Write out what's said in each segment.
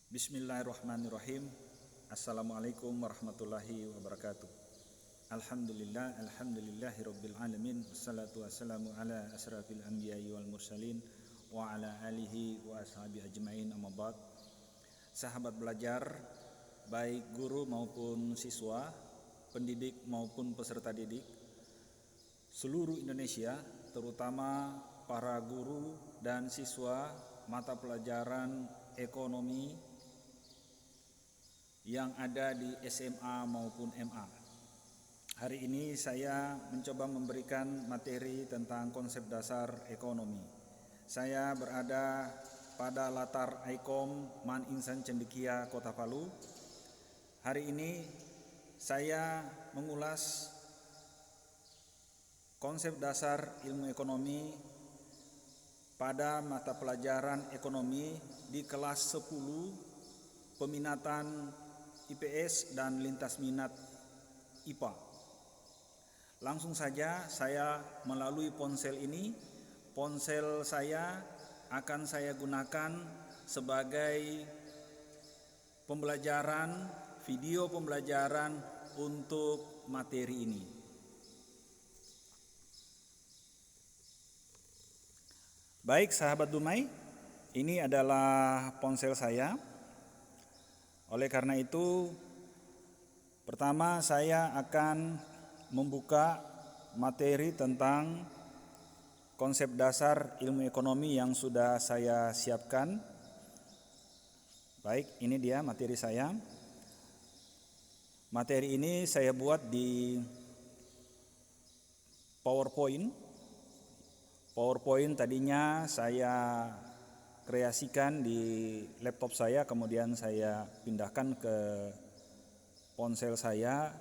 Bismillahirrahmanirrahim. Assalamualaikum warahmatullahi wabarakatuh. Alhamdulillahi rabbil alamin. Wassalatu wassalamu ala asrafil anbiya'i wal mursalin wa ala alihi wa ashabi ajmain, amma ba'd. Sahabat belajar, baik guru maupun siswa, pendidik maupun peserta didik seluruh Indonesia, terutama para guru dan siswa mata pelajaran ekonomi yang ada di SMA maupun MA. Hari ini saya mencoba memberikan materi tentang konsep dasar ekonomi. Saya berada pada latar Aikom Man Insan Cendekia, Kota Palu. Hari ini saya mengulas konsep dasar ilmu ekonomi pada mata pelajaran ekonomi di kelas 10 peminatan IPS dan lintas minat IPA. Langsung saja saya melalui ponsel ini. Ponsel saya akan saya gunakan sebagai pembelajaran, video pembelajaran untuk materi ini. Baik sahabat Dumai, ini adalah ponsel saya. Oleh karena itu, pertama saya akan membuka materi tentang konsep dasar ilmu ekonomi yang sudah saya siapkan. Baik, ini dia materi saya. Materi ini saya buat di PowerPoint. PowerPoint tadinya saya kreasikan di laptop saya, kemudian saya pindahkan ke ponsel saya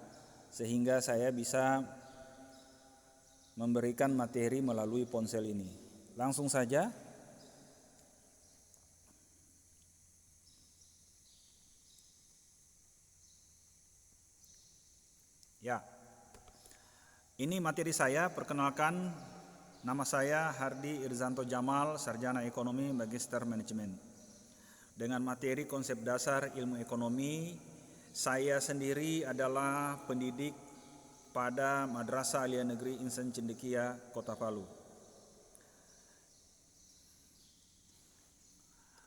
sehingga saya bisa memberikan materi melalui ponsel ini. Langsung saja. Ya. Ini materi saya, perkenalkan, nama saya Hardi Irzanto Jamal, Sarjana Ekonomi Magister Manajemen. Dengan materi konsep dasar ilmu ekonomi, saya sendiri adalah pendidik pada Madrasah Aliyah Negeri Insan Cendekia, Kota Palu.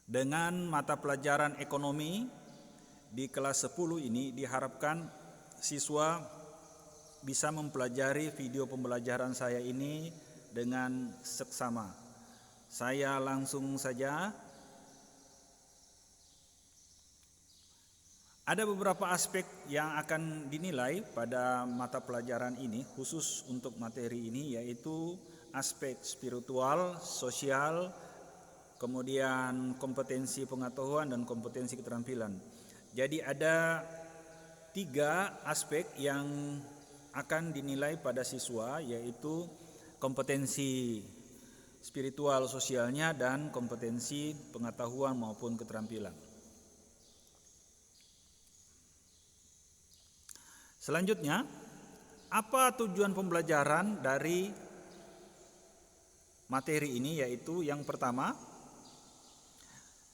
Dengan mata pelajaran ekonomi di kelas 10 ini diharapkan siswa bisa mempelajari video pembelajaran saya ini dengan seksama. Saya langsung saja. Ada beberapa aspek yang akan dinilai pada mata pelajaran ini, khusus untuk materi ini, yaitu aspek spiritual, sosial, kemudian kompetensi pengetahuan dan kompetensi keterampilan. Jadi ada 3 aspek yang akan dinilai pada siswa, yaitu kompetensi spiritual sosialnya dan kompetensi pengetahuan maupun keterampilan. Selanjutnya, apa tujuan pembelajaran dari materi ini? Yaitu yang pertama,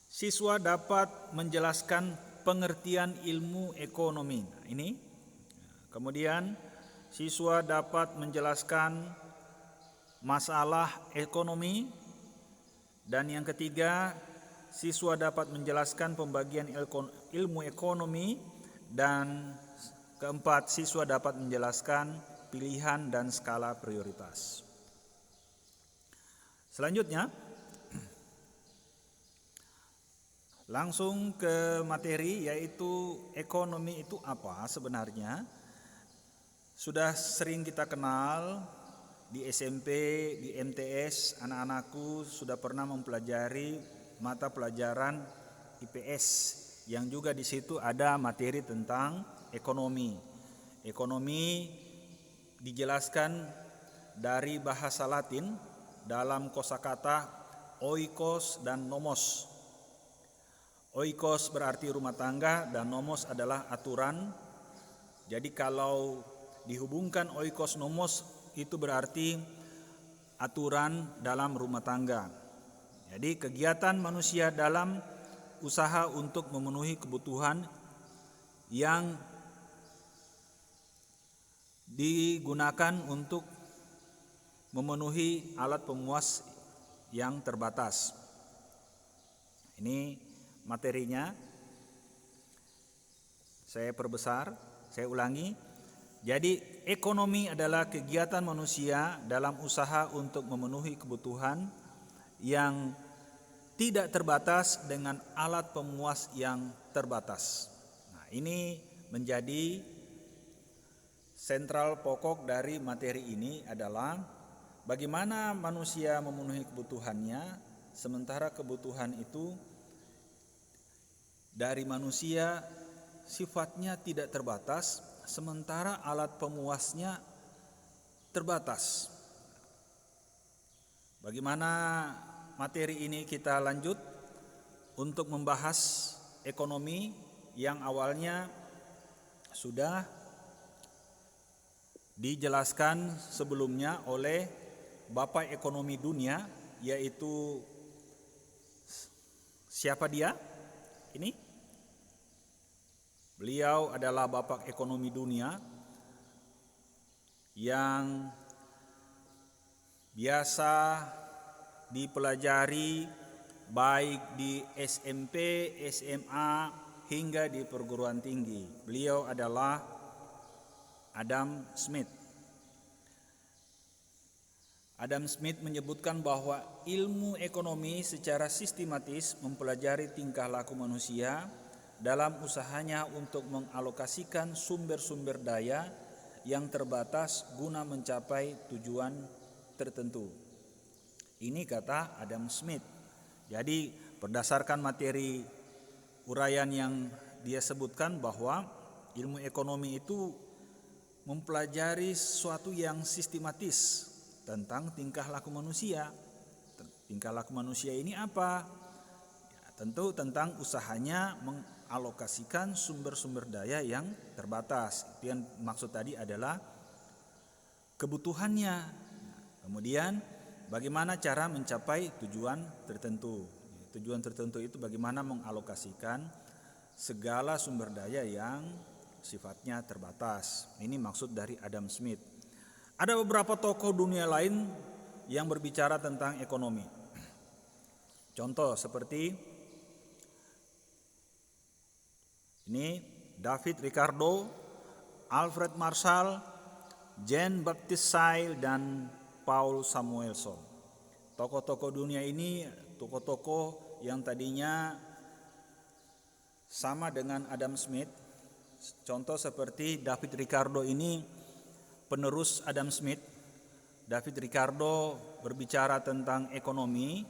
siswa dapat menjelaskan pengertian ilmu ekonomi. Nah, ini. Kemudian siswa dapat menjelaskan masalah ekonomi, dan yang ketiga, siswa dapat menjelaskan pembagian ilmu ekonomi, dan keempat, siswa dapat menjelaskan pilihan dan skala prioritas. Selanjutnya, langsung ke materi, yaitu ekonomi itu apa sebenarnya. Sudah sering kita kenal di SMP, di MTS, anak-anakku sudah pernah mempelajari mata pelajaran IPS yang juga di situ ada materi tentang ekonomi. Ekonomi dijelaskan dari bahasa Latin dalam kosakata oikos dan nomos. Oikos berarti rumah tangga dan nomos adalah aturan. Jadi kalau dihubungkan oikos nomos itu berarti aturan dalam rumah tangga. Jadi kegiatan manusia dalam usaha untuk memenuhi kebutuhan yang digunakan untuk memenuhi alat pemuas yang terbatas. Ini materinya, saya perbesar, saya ulangi. Jadi ekonomi adalah kegiatan manusia dalam usaha untuk memenuhi kebutuhan yang tidak terbatas dengan alat pemuas yang terbatas. Nah, ini menjadi sentral pokok dari materi ini adalah bagaimana manusia memenuhi kebutuhannya, sementara kebutuhan itu dari manusia sifatnya tidak terbatas, sementara alat pemuasnya terbatas. Bagaimana materi ini kita lanjut untuk membahas ekonomi yang awalnya sudah dijelaskan sebelumnya oleh Bapak Ekonomi Dunia, yaitu siapa dia? Ini beliau adalah Bapak Ekonomi Dunia yang biasa dipelajari baik di SMP, SMA hingga di perguruan tinggi. Beliau adalah Adam Smith. Adam Smith menyebutkan bahwa ilmu ekonomi secara sistematis mempelajari tingkah laku manusia dalam usahanya untuk mengalokasikan sumber-sumber daya yang terbatas guna mencapai tujuan tertentu. Ini kata Adam Smith. Jadi berdasarkan materi uraian yang dia sebutkan bahwa ilmu ekonomi itu mempelajari sesuatu yang sistematis tentang tingkah laku manusia. Tingkah laku manusia ini apa? Ya, tentu tentang usahanya mengalokasikan sumber-sumber daya yang terbatas. Itu yang maksud tadi adalah kebutuhannya. Kemudian bagaimana cara mencapai tujuan tertentu. Tujuan tertentu itu bagaimana mengalokasikan segala sumber daya yang sifatnya terbatas. Ini maksud dari Adam Smith. Ada beberapa tokoh dunia lain yang berbicara tentang ekonomi. Contoh seperti ini David Ricardo, Alfred Marshall, Jean-Baptiste Say, dan Paul Samuelson. Tokoh-tokoh dunia ini tokoh-tokoh yang tadinya sama dengan Adam Smith. Contoh seperti David Ricardo ini penerus Adam Smith. David Ricardo berbicara tentang ekonomi,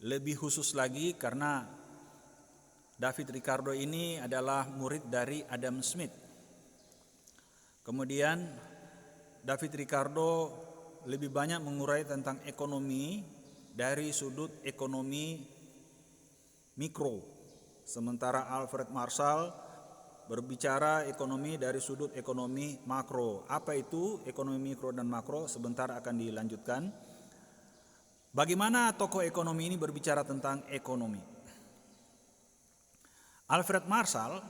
lebih khusus lagi karena David Ricardo ini adalah murid dari Adam Smith. Kemudian David Ricardo lebih banyak mengurai tentang ekonomi dari sudut ekonomi mikro, sementara Alfred Marshall berbicara ekonomi dari sudut ekonomi makro. Apa itu ekonomi mikro dan makro? Sebentar akan dilanjutkan. Bagaimana tokoh ekonomi ini berbicara tentang ekonomi? Alfred Marshall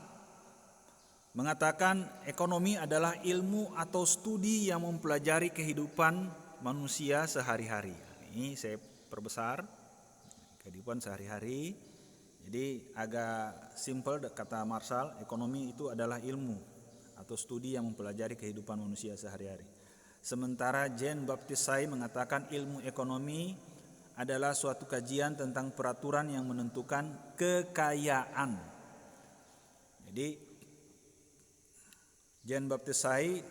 mengatakan ekonomi adalah ilmu atau studi yang mempelajari kehidupan manusia sehari-hari. Ini saya perbesar, kehidupan sehari-hari. Jadi agak simple kata Marshall, ekonomi itu adalah ilmu atau studi yang mempelajari kehidupan manusia sehari-hari. Sementara Jean-Baptiste Say mengatakan ilmu ekonomi adalah suatu kajian tentang peraturan yang menentukan kekayaan. Jadi Jean-Baptiste Say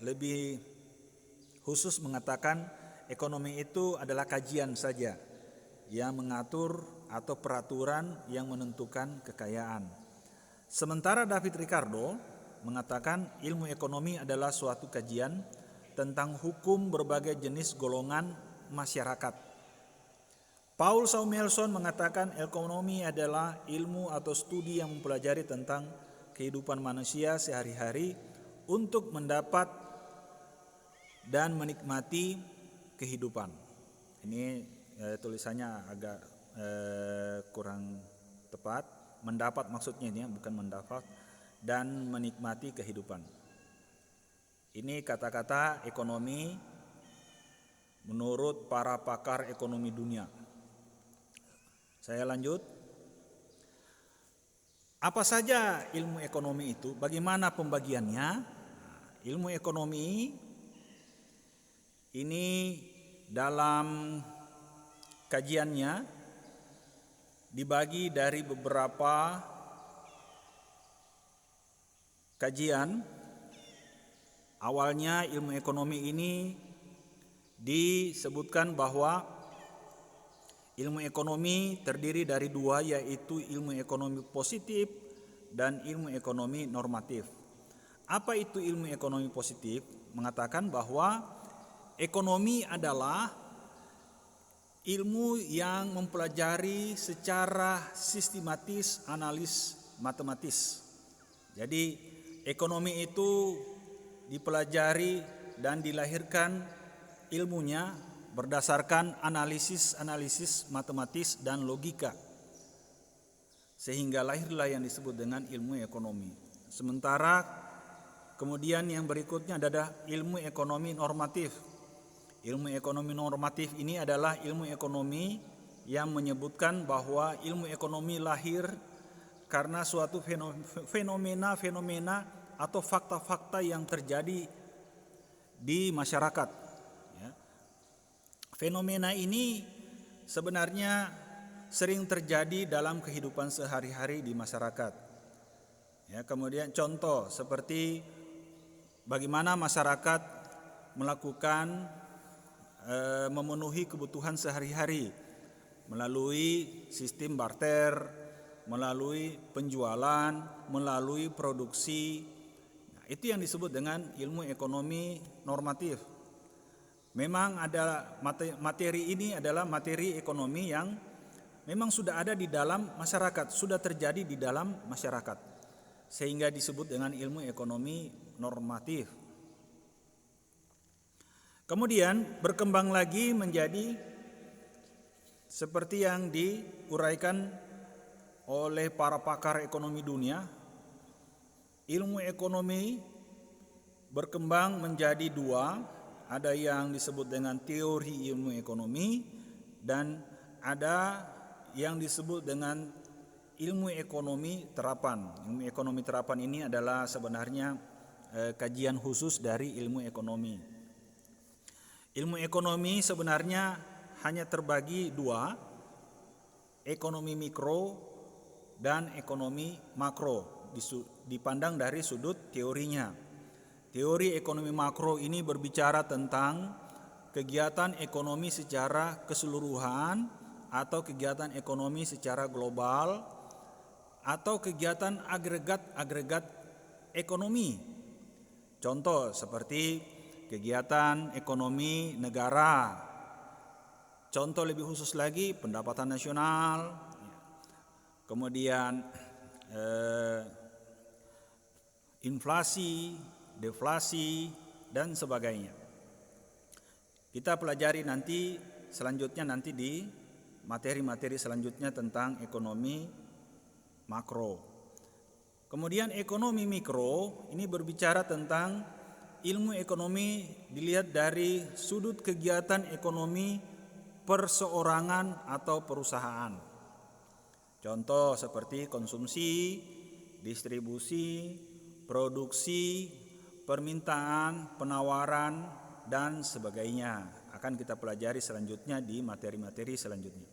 lebih khusus mengatakan ekonomi itu adalah kajian saja yang mengatur atau peraturan yang menentukan kekayaan. Sementara David Ricardo mengatakan ilmu ekonomi adalah suatu kajian tentang hukum berbagai jenis golongan masyarakat. Paul Samuelson mengatakan ekonomi adalah ilmu atau studi yang mempelajari tentang kehidupan manusia sehari-hari untuk mendapat dan menikmati kehidupan. Ini tulisannya agak kurang tepat, mendapat maksudnya ini, bukan mendapat, dan menikmati kehidupan. Ini kata-kata ekonomi menurut para pakar ekonomi dunia. Saya lanjut. Apa saja ilmu ekonomi itu? Bagaimana pembagiannya? Ilmu ekonomi ini dalam kajiannya dibagi dari beberapa kajian. Awalnya ilmu ekonomi ini disebutkan bahwa ilmu ekonomi terdiri dari dua, yaitu ilmu ekonomi positif dan ilmu ekonomi normatif. Apa itu ilmu ekonomi positif? Mengatakan bahwa ekonomi adalah ilmu yang mempelajari secara sistematis, analis, matematis. Jadi ekonomi itu dipelajari dan dilahirkan ilmunya berdasarkan analisis matematis dan logika, sehingga lahirlah yang disebut dengan ilmu ekonomi. Sementara kemudian yang berikutnya adalah ilmu ekonomi normatif. Ilmu ekonomi normatif ini adalah ilmu ekonomi yang menyebutkan bahwa ilmu ekonomi lahir karena suatu fenomena atau fakta-fakta yang terjadi di masyarakat. Ya. Fenomena ini sebenarnya sering terjadi dalam kehidupan sehari-hari di masyarakat. Ya, kemudian contoh seperti bagaimana masyarakat melakukan memenuhi kebutuhan sehari-hari melalui sistem barter, melalui penjualan, melalui produksi. Itu yang disebut dengan ilmu ekonomi normatif. Memang ada materi ini adalah materi ekonomi yang memang sudah ada di dalam masyarakat, sudah terjadi di dalam masyarakat, sehingga disebut dengan ilmu ekonomi normatif. Kemudian berkembang lagi menjadi seperti yang diuraikan oleh para pakar ekonomi dunia. Ilmu ekonomi berkembang menjadi dua, ada yang disebut dengan teori ilmu ekonomi dan ada yang disebut dengan ilmu ekonomi terapan. Ilmu ekonomi terapan ini adalah sebenarnya kajian khusus dari ilmu ekonomi. Ilmu ekonomi sebenarnya hanya terbagi dua, ekonomi mikro dan ekonomi makro, dipandang dari sudut teorinya. Teori ekonomi makro ini berbicara tentang kegiatan ekonomi secara keseluruhan atau kegiatan ekonomi secara global atau kegiatan agregat ekonomi. Contoh seperti kegiatan ekonomi negara. Contoh lebih khusus lagi pendapatan nasional, kemudian inflasi, deflasi, dan sebagainya. Kita pelajari nanti selanjutnya di materi-materi selanjutnya tentang ekonomi makro. Kemudian ekonomi mikro ini berbicara tentang ilmu ekonomi dilihat dari sudut kegiatan ekonomi perseorangan atau perusahaan. Contoh seperti konsumsi, distribusi, produksi, permintaan, penawaran, dan sebagainya. Akan kita pelajari selanjutnya di materi-materi selanjutnya.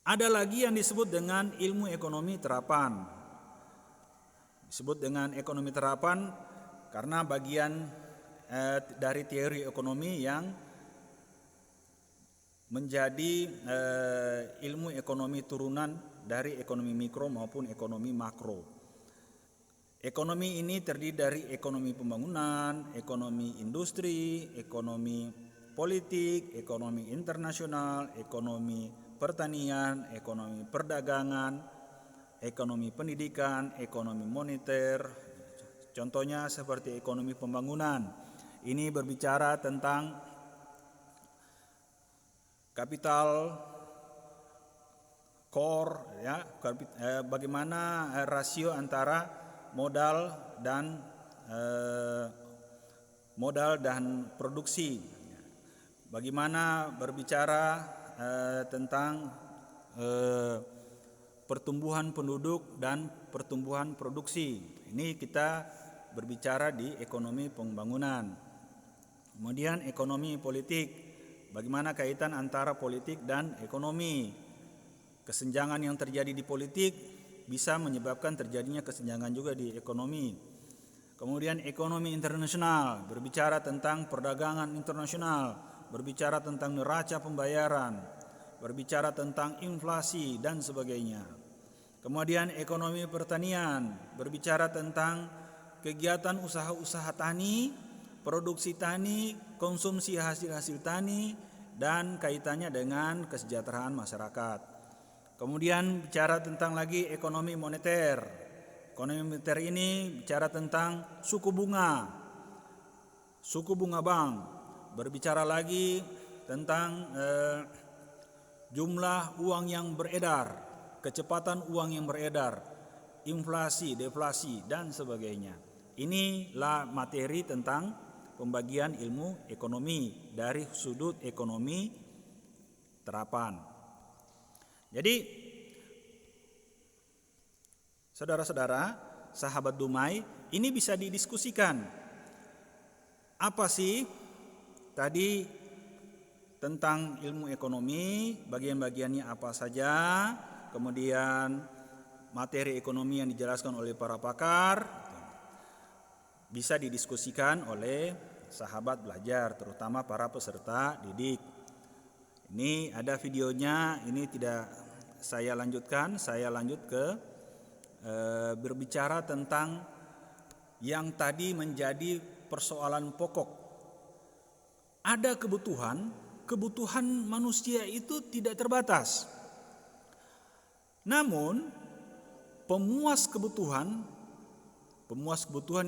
Ada lagi yang disebut dengan ilmu ekonomi terapan. Disebut dengan ekonomi terapan karena bagian dari teori ekonomi yang menjadi ilmu ekonomi turunan dari ekonomi mikro maupun ekonomi makro. Ekonomi ini terdiri dari ekonomi pembangunan, ekonomi industri, ekonomi politik, ekonomi internasional, ekonomi pertanian, ekonomi perdagangan, ekonomi pendidikan, ekonomi moneter. Contohnya seperti ekonomi pembangunan. Ini berbicara tentang kapital, core, ya, bagaimana rasio antara modal dan produksi. Bagaimana berbicara tentang pertumbuhan penduduk dan pertumbuhan produksi. Ini kita berbicara di ekonomi pembangunan. Kemudian ekonomi politik, bagaimana kaitan antara politik dan ekonomi. Kesenjangan yang terjadi di politik bisa menyebabkan terjadinya kesenjangan juga di ekonomi. Kemudian ekonomi internasional, berbicara tentang perdagangan internasional, berbicara tentang neraca pembayaran, berbicara tentang inflasi dan sebagainya. Kemudian ekonomi pertanian, berbicara tentang kegiatan usaha-usaha tani, produksi tani, konsumsi hasil-hasil tani, dan kaitannya dengan kesejahteraan masyarakat. Kemudian bicara tentang lagi ekonomi moneter. Ekonomi moneter ini bicara tentang suku bunga bank. Berbicara lagi tentang jumlah uang yang beredar, kecepatan uang yang beredar, inflasi, deflasi, dan sebagainya. Inilah materi tentang pembagian ilmu ekonomi dari sudut ekonomi terapan. Jadi, saudara-saudara, sahabat Dumai, ini bisa didiskusikan. Apa sih tadi tentang ilmu ekonomi, bagian-bagiannya apa saja, kemudian materi ekonomi yang dijelaskan oleh para pakar, bisa didiskusikan oleh sahabat belajar, terutama para peserta didik. Ini ada videonya, ini tidak saya lanjutkan, saya lanjut ke berbicara tentang yang tadi menjadi persoalan pokok. Ada kebutuhan manusia itu tidak terbatas. Namun pemuas kebutuhan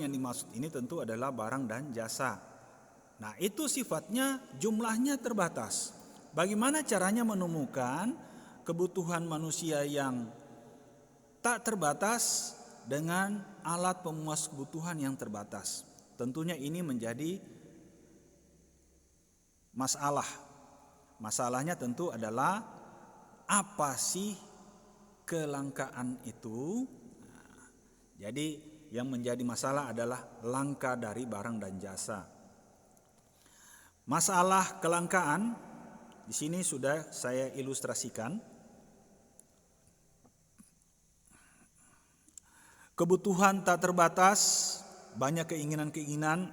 yang dimaksud ini tentu adalah barang dan jasa. Nah, itu sifatnya jumlahnya terbatas. Bagaimana caranya menemukan kebutuhan manusia yang tak terbatas dengan alat pemuas kebutuhan yang terbatas? Tentunya ini menjadi masalah. Masalahnya tentu adalah apa sih kelangkaan itu? Nah, jadi yang menjadi masalah adalah langka dari barang dan jasa. Masalah kelangkaan di sini sudah saya ilustrasikan. Kebutuhan tak terbatas, banyak keinginan-keinginan,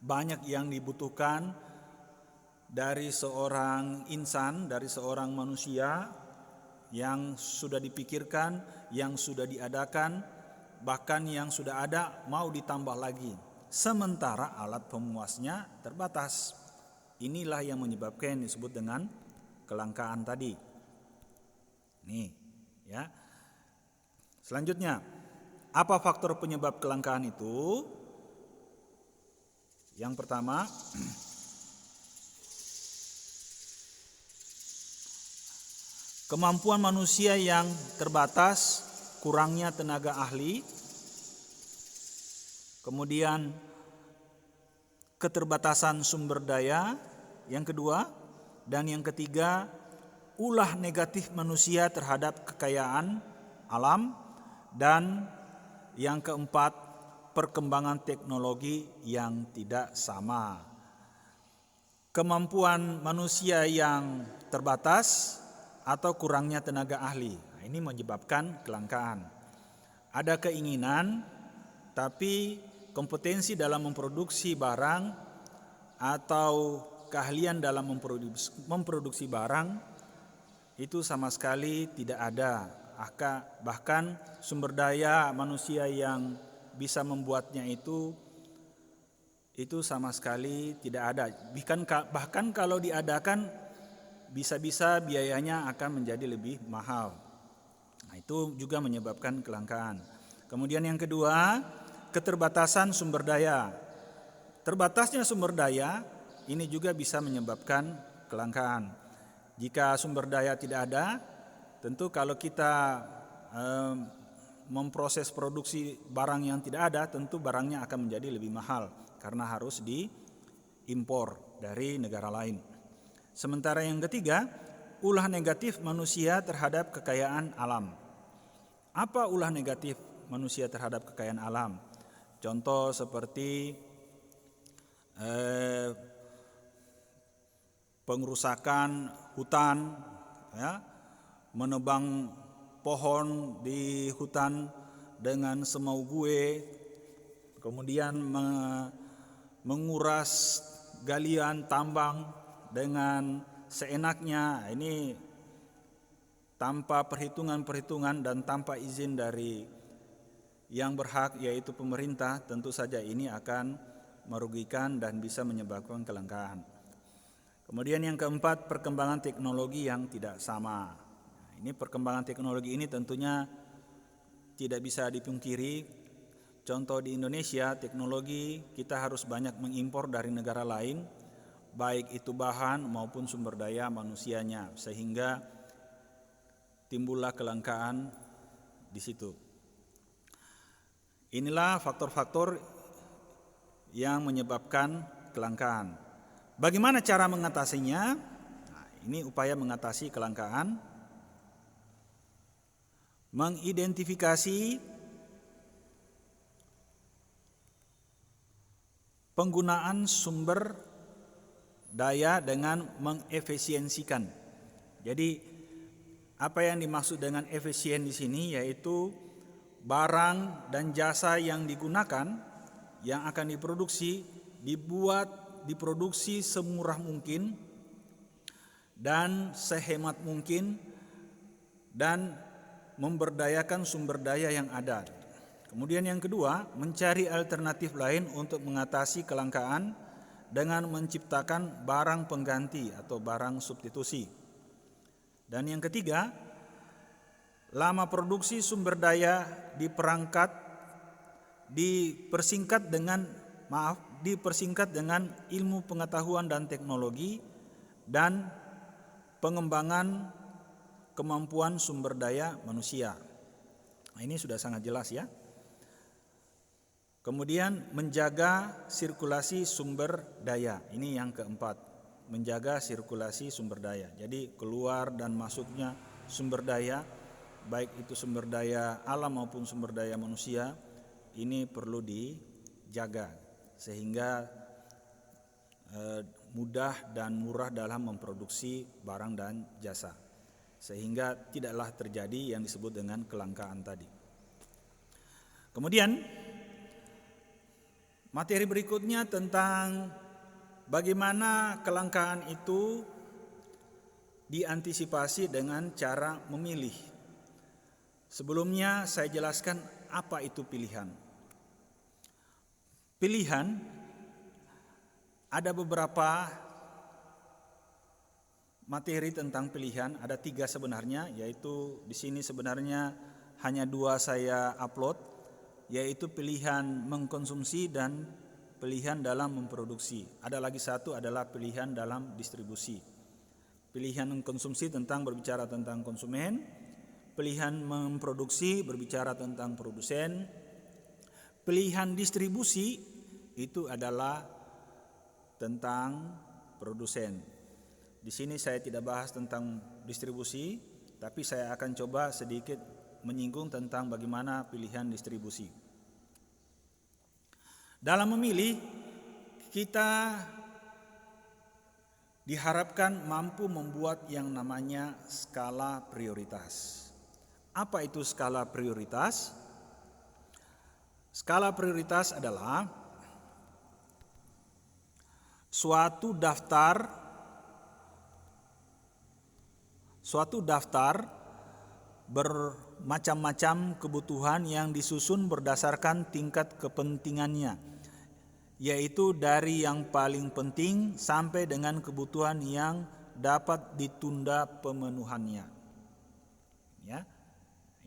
banyak yang dibutuhkan dari seorang insan, dari seorang manusia yang sudah dipikirkan, yang sudah diadakan, bahkan yang sudah ada mau ditambah lagi. Sementara alat pemuasnya terbatas. Inilah yang menyebabkan disebut dengan kelangkaan tadi. Nih, ya. Selanjutnya, apa faktor penyebab kelangkaan itu? Yang pertama, kemampuan manusia yang terbatas, kurangnya tenaga ahli, kemudian keterbatasan sumber daya, yang kedua, dan yang ketiga, ulah negatif manusia terhadap kekayaan alam, dan yang keempat, perkembangan teknologi yang tidak sama. Kemampuan manusia yang terbatas atau kurangnya tenaga ahli, ini menyebabkan kelangkaan. Ada keinginan, tapi kompetensi dalam memproduksi barang atau keahlian dalam memproduksi barang itu sama sekali tidak ada. Bahkan sumber daya manusia yang bisa membuatnya itu sama sekali tidak ada. Bahkan kalau diadakan, bisa-bisa biayanya akan menjadi lebih mahal. Nah, itu juga menyebabkan kelangkaan. Kemudian yang kedua, keterbatasan sumber daya. Terbatasnya sumber daya ini juga bisa menyebabkan kelangkaan. Jika sumber daya tidak ada, tentu kalau kita memproses produksi barang yang tidak ada, tentu barangnya akan menjadi lebih mahal karena harus diimpor dari negara lain. Sementara yang ketiga, ulah negatif manusia terhadap kekayaan alam. Apa ulah negatif manusia terhadap kekayaan alam? Contoh seperti pengerusakan hutan, ya, menebang pohon di hutan dengan semau gue, kemudian menguras galian tambang dengan seenaknya, ini tanpa perhitungan-perhitungan dan tanpa izin dari yang berhak, yaitu pemerintah. Tentu saja ini akan merugikan dan bisa menyebabkan kelangkaan. Kemudian yang keempat, perkembangan teknologi yang tidak sama. Ini perkembangan teknologi ini tentunya tidak bisa dipungkiri. Contoh di Indonesia, teknologi kita harus banyak mengimpor dari negara lain, baik itu bahan maupun sumber daya manusianya, sehingga timbullah kelangkaan di situ. Inilah faktor-faktor yang menyebabkan kelangkaan. Bagaimana cara mengatasinya? Nah, ini upaya mengatasi kelangkaan. Mengidentifikasi penggunaan sumber daya dengan mengefisiensikan. Jadi apa yang dimaksud dengan efisien di sini yaitu barang dan jasa yang digunakan, yang akan diproduksi semurah mungkin dan sehemat mungkin dan memberdayakan sumber daya yang ada. Kemudian yang kedua, mencari alternatif lain untuk mengatasi kelangkaan dengan menciptakan barang pengganti atau barang substitusi. Dan yang ketiga, lama produksi sumber daya dipersingkat dengan ilmu pengetahuan dan teknologi dan pengembangan kemampuan sumber daya manusia. Nah, ini sudah sangat jelas ya. Kemudian menjaga sirkulasi sumber daya. Ini yang keempat, menjaga sirkulasi sumber daya. Jadi keluar dan masuknya sumber daya, baik itu sumber daya alam maupun sumber daya manusia, ini perlu dijaga sehingga mudah dan murah dalam memproduksi barang dan jasa, sehingga tidaklah terjadi yang disebut dengan kelangkaan tadi. Kemudian materi berikutnya tentang bagaimana kelangkaan itu diantisipasi dengan cara memilih. Sebelumnya saya jelaskan apa itu pilihan. Pilihan ada beberapa materi tentang pilihan, ada 3 sebenarnya, yaitu di sini sebenarnya hanya 2 saya upload, yaitu pilihan mengkonsumsi dan pilihan dalam memproduksi. Ada lagi satu adalah pilihan dalam distribusi. Pilihan mengkonsumsi berbicara tentang konsumen, pilihan memproduksi berbicara tentang produsen, pilihan distribusi itu adalah tentang produsen. Di sini saya tidak bahas tentang distribusi, tapi saya akan coba sedikit menyinggung tentang bagaimana pilihan distribusi. Dalam memilih, kita diharapkan mampu membuat yang namanya skala prioritas. Apa itu skala prioritas? Skala prioritas adalah suatu daftar bermacam-macam kebutuhan yang disusun berdasarkan tingkat kepentingannya, yaitu dari yang paling penting sampai dengan kebutuhan yang dapat ditunda pemenuhannya. Ya,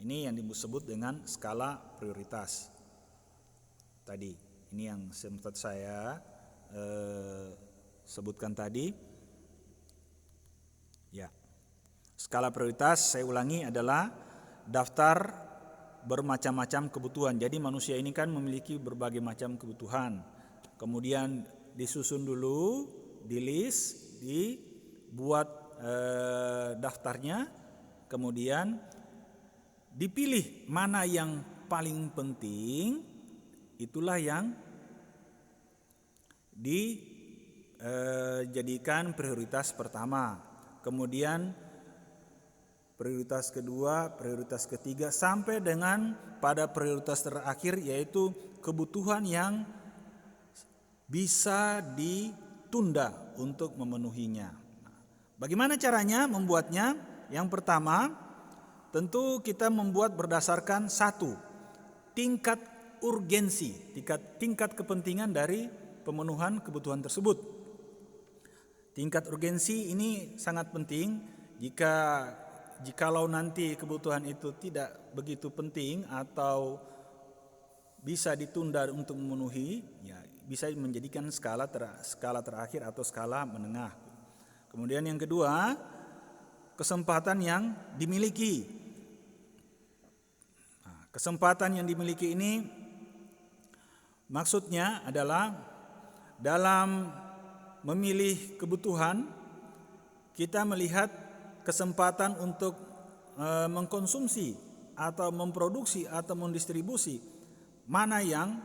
ini yang disebut dengan skala prioritas. Tadi, ini yang sempat saya sebutkan tadi. Ya, Skala prioritas, saya ulangi, adalah daftar bermacam-macam kebutuhan. Jadi manusia ini kan memiliki berbagai macam kebutuhan. Kemudian disusun dulu, di list, dibuat daftarnya, kemudian dipilih mana yang paling penting, itulah yang dijadikan prioritas pertama. Kemudian prioritas kedua, prioritas ketiga, sampai dengan pada prioritas terakhir, yaitu kebutuhan yang bisa ditunda untuk memenuhinya. Bagaimana caranya membuatnya? Yang pertama, tentu kita membuat berdasarkan satu, tingkat urgensi, tingkat kepentingan dari pemenuhan kebutuhan tersebut. Tingkat urgensi ini sangat penting. Jikalau nanti kebutuhan itu tidak begitu penting atau bisa ditunda untuk memenuhi, ya bisa menjadikan skala terakhir atau skala menengah. Kemudian yang kedua, kesempatan yang dimiliki. Nah, kesempatan yang dimiliki ini maksudnya adalah dalam memilih kebutuhan, kita melihat kesempatan untuk mengkonsumsi atau memproduksi atau mendistribusi mana yang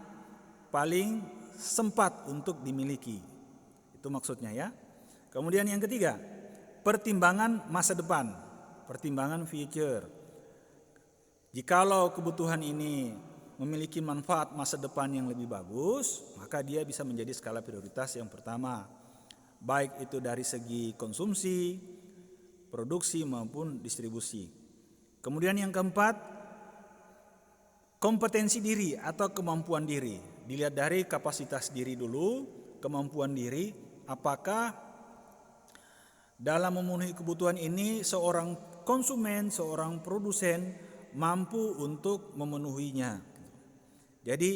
paling sempat untuk dimiliki. Itu maksudnya ya. Kemudian yang ketiga, pertimbangan masa depan, pertimbangan future. Jikalau kebutuhan ini memiliki manfaat masa depan yang lebih bagus, maka dia bisa menjadi skala prioritas yang pertama. Baik itu dari segi konsumsi, produksi maupun distribusi. Kemudian yang keempat, kompetensi diri atau kemampuan diri. Dilihat dari kapasitas diri dulu, kemampuan diri, apakah dalam memenuhi kebutuhan ini seorang konsumen, seorang produsen mampu untuk memenuhinya. Jadi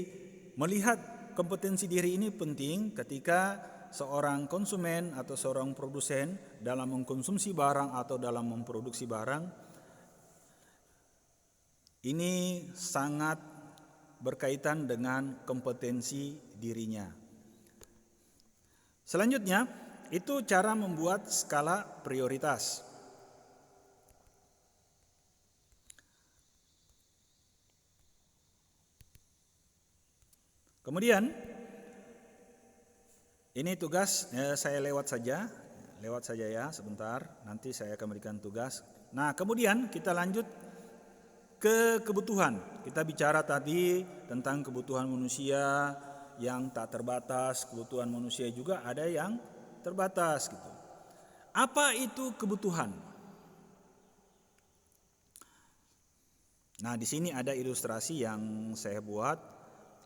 melihat kompetensi diri ini penting ketika seorang konsumen atau seorang produsen dalam mengkonsumsi barang atau dalam memproduksi barang. Ini sangat berkaitan dengan kompetensi dirinya. Selanjutnya, itu cara membuat skala prioritas. Kemudian ini tugas, saya lewat saja ya sebentar, nanti saya akan berikan tugas. Nah, kemudian kita lanjut ke kebutuhan. Kita bicara tadi tentang kebutuhan manusia yang tak terbatas, kebutuhan manusia juga ada yang terbatas gitu. Apa itu kebutuhan? Nah, di sini ada ilustrasi yang saya buat.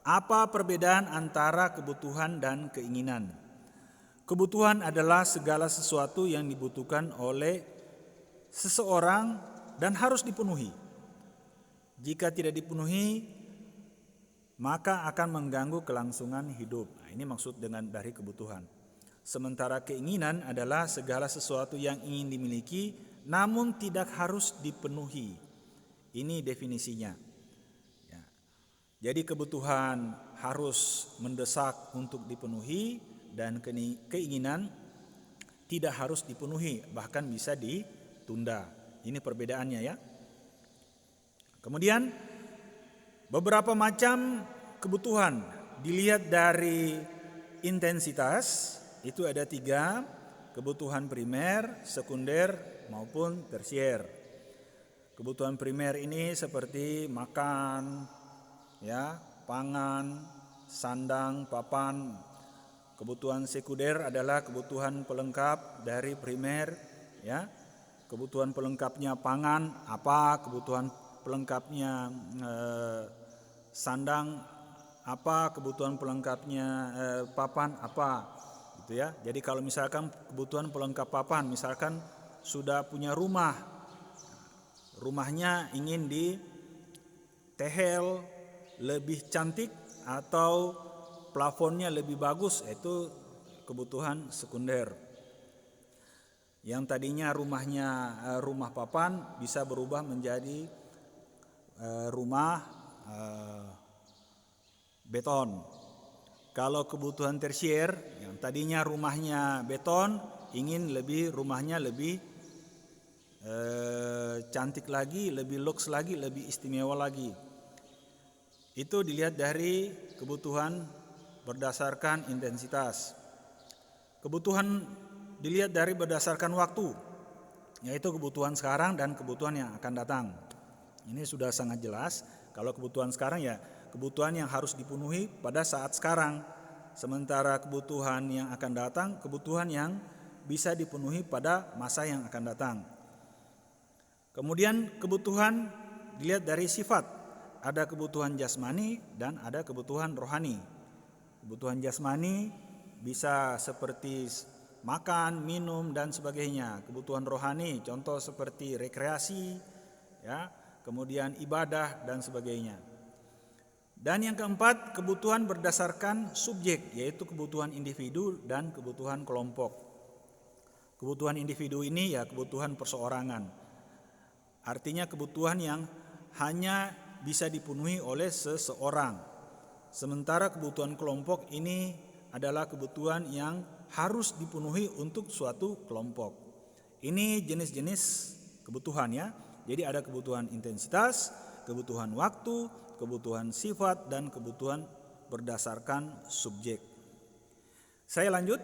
Apa perbedaan antara kebutuhan dan keinginan? Kebutuhan adalah segala sesuatu yang dibutuhkan oleh seseorang dan harus dipenuhi. Jika tidak dipenuhi, maka akan mengganggu kelangsungan hidup. Nah, ini maksud dari kebutuhan. Sementara keinginan adalah segala sesuatu yang ingin dimiliki namun tidak harus dipenuhi. Ini definisinya. Ya. Jadi kebutuhan harus mendesak untuk dipenuhi dan keinginan tidak harus dipenuhi, bahkan bisa ditunda. Ini perbedaannya ya. Kemudian beberapa macam kebutuhan dilihat dari intensitas. Itu ada 3, kebutuhan primer, sekunder maupun tersier. Kebutuhan primer ini seperti makan, ya, pangan, sandang, papan. Kebutuhan sekunder adalah kebutuhan pelengkap dari primer, ya. Kebutuhan pelengkapnya pangan apa, kebutuhan pelengkapnya sandang apa, kebutuhan pelengkapnya papan apa. Gitu ya. Jadi kalau misalkan kebutuhan pelengkap papan, misalkan sudah punya rumahnya ingin ditehel lebih cantik atau plafonnya lebih bagus, itu kebutuhan sekunder. Yang tadinya rumahnya rumah papan bisa berubah menjadi rumah beton. Kalau kebutuhan tersier, yang tadinya rumahnya beton, ingin rumahnya lebih cantik lagi, lebih lux lagi, lebih istimewa lagi. Itu dilihat dari kebutuhan berdasarkan intensitas. Kebutuhan dilihat dari berdasarkan waktu, yaitu kebutuhan sekarang dan kebutuhan yang akan datang. Ini sudah sangat jelas. Kalau kebutuhan sekarang ya kebutuhan yang harus dipenuhi pada saat sekarang. Sementara kebutuhan yang akan datang, kebutuhan yang bisa dipenuhi pada masa yang akan datang. Kemudian kebutuhan dilihat dari sifat. Ada kebutuhan jasmani dan ada kebutuhan rohani. Kebutuhan jasmani bisa seperti makan, minum dan sebagainya. Kebutuhan rohani contoh seperti rekreasi, ya, kemudian ibadah dan sebagainya. Dan yang keempat, kebutuhan berdasarkan subjek, yaitu kebutuhan individu dan kebutuhan kelompok. Kebutuhan individu ini ya kebutuhan perseorangan. Artinya kebutuhan yang hanya bisa dipenuhi oleh seseorang. Sementara kebutuhan kelompok ini adalah kebutuhan yang harus dipenuhi untuk suatu kelompok. Ini jenis-jenis kebutuhan ya. Jadi ada kebutuhan intensitas, kebutuhan waktu, kebutuhan sifat, dan kebutuhan berdasarkan subjek. Saya lanjut.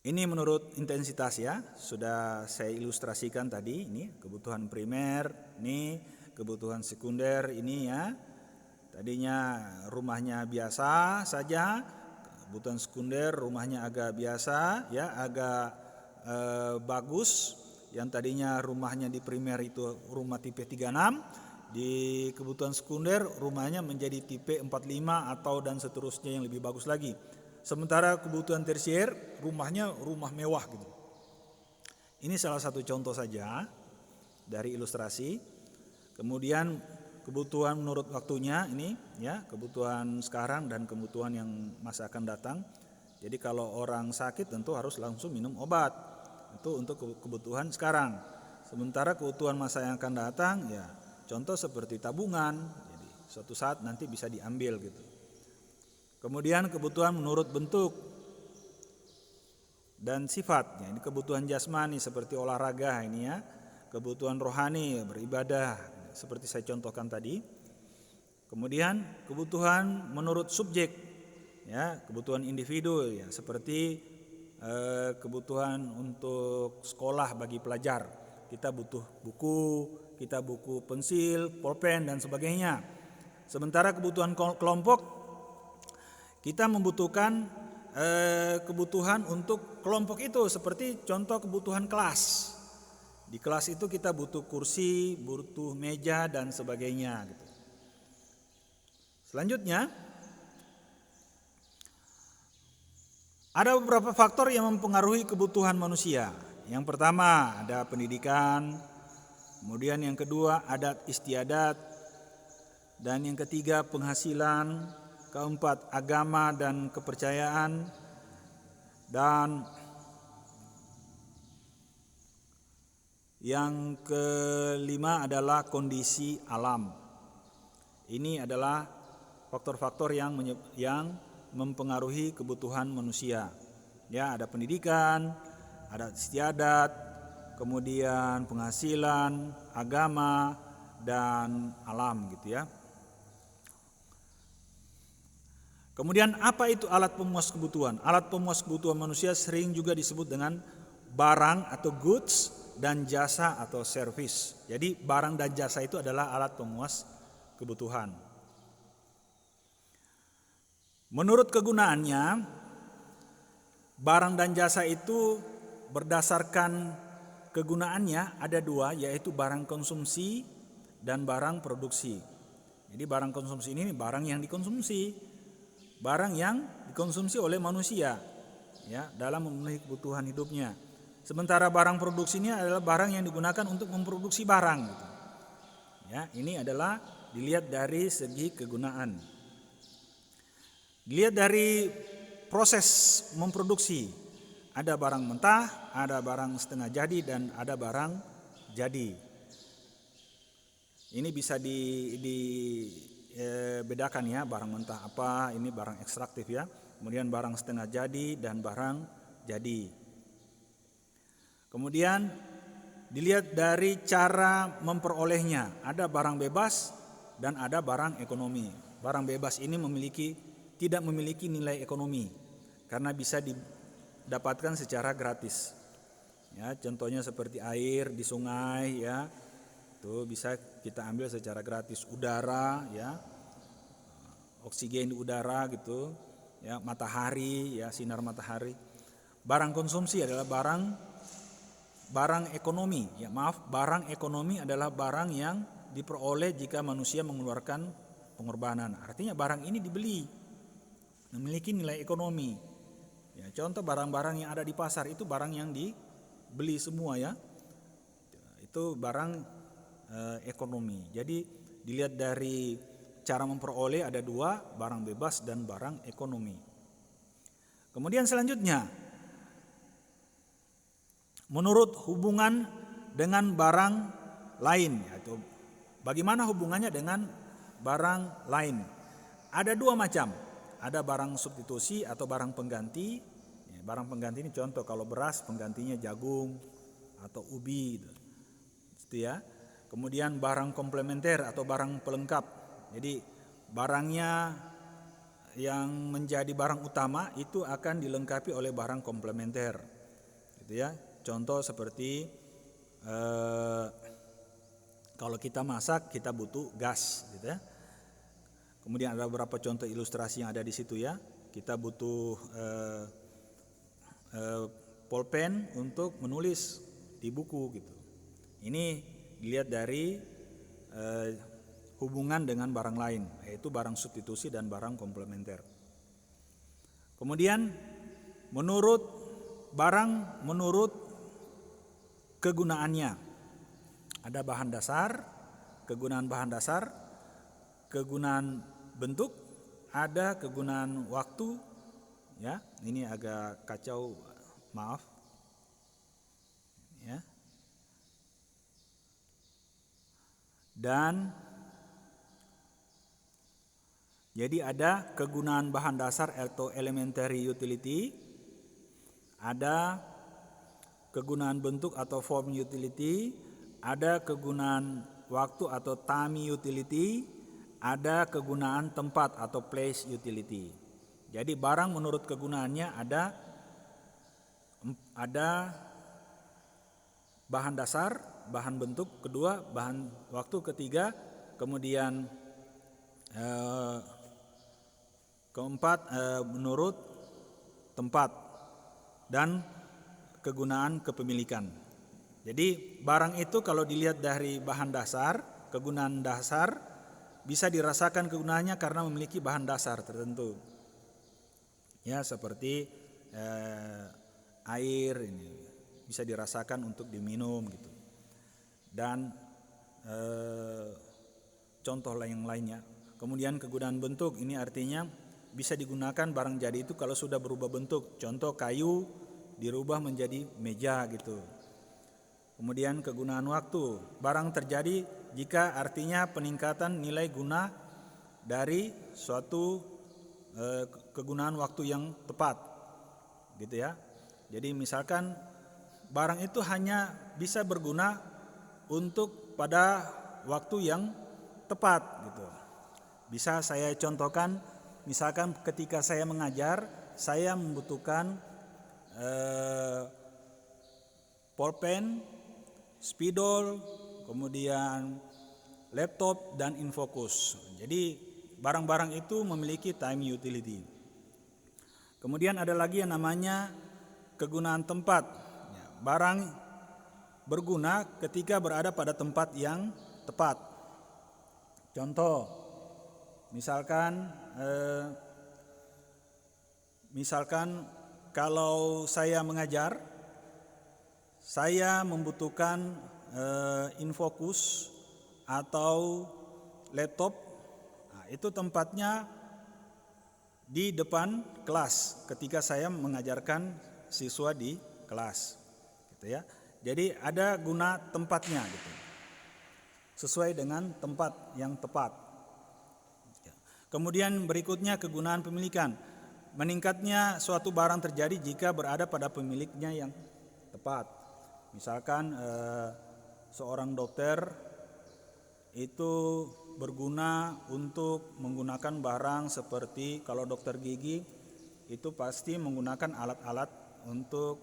Ini menurut intensitas ya, sudah saya ilustrasikan tadi. Ini kebutuhan primer, ini kebutuhan sekunder, ini ya. Tadinya rumahnya biasa saja, kebutuhan sekunder rumahnya agak biasa ya, agak bagus. Yang tadinya rumahnya di primer itu rumah tipe 36, di kebutuhan sekunder rumahnya menjadi tipe 45 atau dan seterusnya yang lebih bagus lagi. Sementara kebutuhan tersier rumahnya rumah mewah gitu. Ini salah satu contoh saja dari ilustrasi. Kemudian kebutuhan menurut waktunya ini ya, kebutuhan sekarang dan kebutuhan yang masa akan datang. Jadi kalau orang sakit tentu harus langsung minum obat. Itu untuk kebutuhan sekarang. Sementara kebutuhan masa yang akan datang ya contoh seperti tabungan. Jadi suatu saat nanti bisa diambil gitu. Kemudian kebutuhan menurut bentuk dan sifat. Ya, ini kebutuhan jasmani seperti olahraga ini ya. Kebutuhan rohani beribadah seperti saya contohkan tadi. Kemudian kebutuhan menurut subjek. Ya, kebutuhan individu ya seperti kebutuhan untuk sekolah bagi pelajar. Kita butuh buku, kita buku pensil, pulpen dan sebagainya. Sementara kebutuhan kelompok, kita membutuhkan kebutuhan untuk kelompok itu seperti contoh kebutuhan kelas. Di kelas itu kita butuh kursi, butuh meja dan sebagainya gitu. Selanjutnya ada beberapa faktor yang mempengaruhi kebutuhan manusia. Yang pertama ada pendidikan, kemudian yang kedua adat istiadat, dan yang ketiga penghasilan, keempat agama dan kepercayaan, dan yang kelima adalah kondisi alam. Ini adalah faktor-faktor yang mempengaruhi kebutuhan manusia. Ya, ada pendidikan, ada istiadat, kemudian penghasilan, agama, dan alam gitu ya. Kemudian apa itu alat pemuas kebutuhan? Alat pemuas kebutuhan manusia sering juga disebut dengan barang atau goods dan jasa atau service. Jadi barang dan jasa itu adalah alat pemuas kebutuhan. Menurut kegunaannya, barang dan jasa itu berdasarkan kegunaannya ada dua, yaitu barang konsumsi dan barang produksi. Jadi barang konsumsi ini barang yang dikonsumsi, barang yang dikonsumsi oleh manusia ya dalam memenuhi kebutuhan hidupnya. Sementara barang produksi ini adalah barang yang digunakan untuk memproduksi barang gitu. Ya, ini adalah dilihat dari segi kegunaan. Dilihat dari proses memproduksi. Ada barang mentah, ada barang setengah jadi, dan ada barang jadi. Ini bisa dibedakan ya, barang mentah apa, ini barang ekstraktif ya. Kemudian barang setengah jadi dan barang jadi. Kemudian dilihat dari cara memperolehnya. Ada barang bebas dan ada barang ekonomi. Barang bebas ini tidak memiliki nilai ekonomi karena bisa didapatkan secara gratis. Ya, contohnya seperti air di sungai ya. Itu bisa kita ambil secara gratis. Udara ya. Oksigen di udara gitu. Ya, matahari ya, sinar matahari. Barang konsumsi adalah barang ekonomi, barang ekonomi adalah barang yang diperoleh jika manusia mengeluarkan pengorbanan. Artinya barang ini dibeli, memiliki nilai ekonomi. Ya, contoh barang-barang yang ada di pasar itu barang yang dibeli semua ya. Itu barang ekonomi. Jadi dilihat dari cara memperoleh ada dua, barang bebas dan barang ekonomi. Kemudian selanjutnya, menurut hubungan dengan barang lain, yaitu bagaimana hubungannya dengan barang lain. Ada dua macam, ada barang substitusi atau barang pengganti. Barang pengganti ini contoh kalau beras penggantinya jagung atau ubi gitu ya. Kemudian barang komplementer atau barang pelengkap. Jadi barangnya yang menjadi barang utama itu akan dilengkapi oleh barang komplementer gitu ya. Contoh seperti kalau kita masak kita butuh gas gitu ya. Kemudian ada beberapa contoh ilustrasi yang ada di situ ya. Kita butuh pulpen untuk menulis di buku gitu. Ini dilihat dari hubungan dengan barang lain, yaitu barang substitusi dan barang komplementer. Kemudian menurut kegunaannya. Ada bahan dasar, kegunaan bahan dasar, kegunaan bentuk, ada kegunaan waktu. Ya, ini agak kacau, maaf. Ya. Dan jadi ada kegunaan bahan dasar atau elementary utility, ada kegunaan bentuk atau form utility, ada kegunaan waktu atau time utility, ada kegunaan tempat atau place utility. Jadi barang menurut kegunaannya ada bahan dasar, bahan bentuk, kedua bahan waktu, ketiga kemudian keempat menurut tempat dan kegunaan kepemilikan. Jadi barang itu kalau dilihat dari bahan dasar, kegunaan dasar, bisa dirasakan kegunaannya karena memiliki bahan dasar tertentu. Ya, seperti air ini bisa dirasakan untuk diminum gitu. Dan contoh yang lainnya. Kemudian kegunaan bentuk ini artinya bisa digunakan barang jadi itu kalau sudah berubah bentuk. Contoh kayu dirubah menjadi meja gitu. Kemudian kegunaan waktu, barang terjadi jika artinya peningkatan nilai guna dari suatu kegunaan waktu yang tepat, gitu ya. Jadi misalkan barang itu hanya bisa berguna untuk pada waktu yang tepat, gitu. Bisa saya contohkan, misalkan ketika saya mengajar, saya membutuhkan pulpen, spidol, kemudian laptop dan infocus. Jadi barang-barang itu memiliki time utility. Kemudian ada lagi yang namanya kegunaan tempat. Barang berguna ketika berada pada tempat yang tepat. Contoh, misalkan kalau saya mengajar, saya membutuhkan infocus atau laptop. Nah, itu tempatnya di depan kelas ketika saya mengajarkan siswa di kelas, gitu ya. Jadi ada guna tempatnya, gitu, sesuai dengan tempat yang tepat. Kemudian berikutnya kegunaan pemilikan. Meningkatnya suatu barang terjadi jika berada pada pemiliknya yang tepat. Misalkan seorang dokter itu berguna untuk menggunakan barang seperti kalau dokter gigi itu pasti menggunakan alat-alat untuk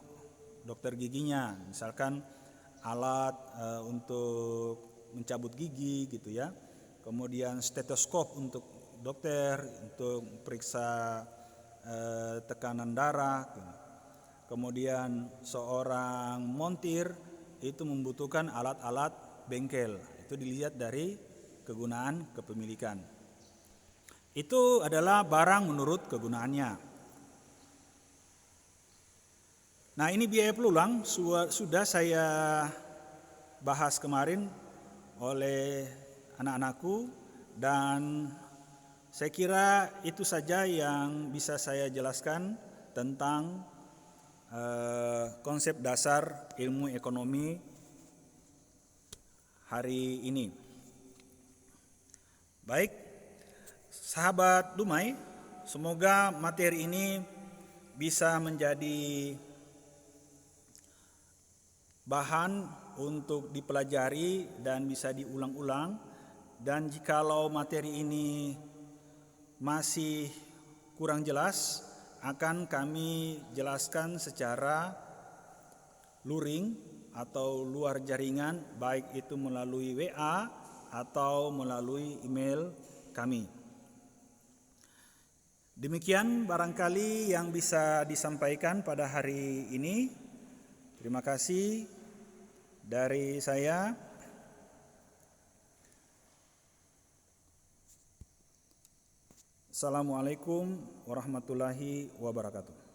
dokter giginya. Misalkan alat untuk mencabut gigi, gitu ya. Kemudian stetoskop untuk dokter untuk periksa tekanan darah. Kemudian seorang montir itu membutuhkan alat-alat bengkel. Itu dilihat dari kegunaan kepemilikan. Itu adalah barang menurut kegunaannya. Nah, ini biaya peluang sudah saya bahas kemarin oleh anak-anakku, dan saya kira itu saja yang bisa saya jelaskan tentang konsep dasar ilmu ekonomi hari ini. Baik, sahabat Dumai, semoga materi ini bisa menjadi bahan untuk dipelajari dan bisa diulang-ulang. Dan jikalau materi ini masih kurang jelas, akan kami jelaskan secara luring atau luar jaringan, baik itu melalui WA atau melalui email kami. Demikian barangkali yang bisa disampaikan pada hari ini. Terima kasih dari saya. Assalamualaikum warahmatullahi wabarakatuh.